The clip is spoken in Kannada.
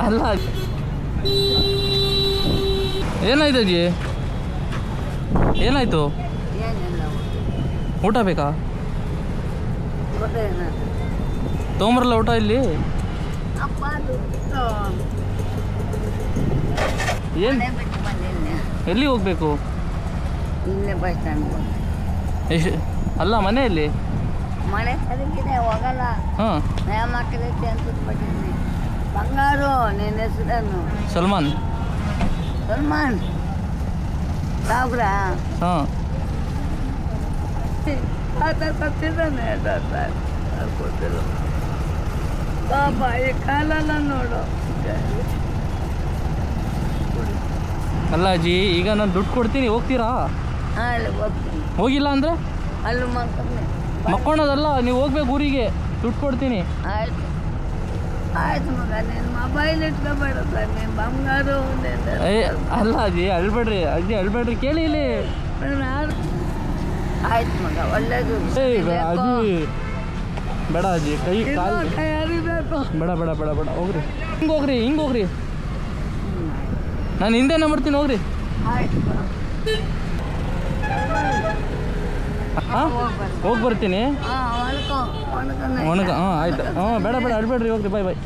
ಅಲ್ಲ ಏನಾಯ್ತು ಅಜ್ಜಿ ಏನಾಯ್ತು ಊಟ ಬೇಕಾ ತೊಗೊಂಬರಲ್ಲ ಊಟ ಇಲ್ಲಿ ಏನು ಎಲ್ಲಿ ಹೋಗ್ಬೇಕು ಎಷ್ಟು ಅಲ್ಲ ಮನೆಯಲ್ಲಿ ಮನೆ ಸರಿಗಿದೆ ಹೋಗಲ್ಲ ಹಾಂ ಮಕ್ಕಳೈತೆ ಅಂತ ಬಿಟ್ಟಿದ್ದೀನಿ ಬಂಗಾರು ನಿನ್ನ ಹೆಸರನ್ನು ಸಲ್ಮಾನ್ ಸಾಬ್ರ ಹಾಂ ಕೊಟ್ಟಿದ್ದಾನೆ ಕೊಟ್ಟಿಲ್ಲ ಪಾಪ ಈ ಕಾಲೆಲ್ಲ ನೋಡು ಅಲ್ಲ ಅಜ್ಜಿ ಈಗ ನಾನು ದುಡ್ಡು ಕೊಡ್ತೀನಿ ಹೋಗ್ತೀರಾ ಅಲ್ಲಿ ಹೋಗ್ತೀನಿ ಹೋಗಿಲ್ಲ ಅಂದರೆ ಅಲ್ಲಿ ಮಕ್ಕಳೇ ಮಕ್ಕೊಳೋದಲ್ಲ ನೀವು ಹೋಗ್ಬೇಕು ಊರಿಗೆ ದುಡ್ಡು ಕೊಡ್ತೀನಿ ಆಯ್ತು ಆಯ್ತು ಮಗ ನೀನು ಮೊಬೈಲ್ ಇಟ್ಕೊಬೇಡ ನೀನು ಬಂಗಾರು ಅಲ್ಲ ಅಜ್ಜಿ ಅಳ್ಬೇಡ್ರಿ ಅಜ್ಜಿ ಅಳ್ಬೇಡ್ರಿ ಕೇಳಿ ಇಲ್ಲಿ ಆಯ್ತು ಮಗ ಒಳ್ಳೇದು ಅಜ್ಜಿ ಬೇಡ ಅಜ್ಜಿ ಕೈ ಕಾಲು ಕೈ ಅರಿಬೇಕು ಬೇಡ ಬೇಡ ಬೇಡ ಬೇಡ ಹೋಗ್ರಿ ಹಿಂಗೆ ಹೋಗ್ರಿ ನಾನು ಹಿಂದೆನೇ ಬರ್ತೀನಿ ಹೋಗ್ರಿ ಆಯ್ತು ಹಾಂ ಹೋಗಿ ಬರ್ತೀನಿ ಹಾಂ ಒಣಗ ಹಾಂ ಆಯ್ತು ಹಾಂ ಬೇಡ ಬೇಡ ಅಳ್ಬೇಡ್ರಿ ಹೋಗ್ರಿ ಬಾಯ್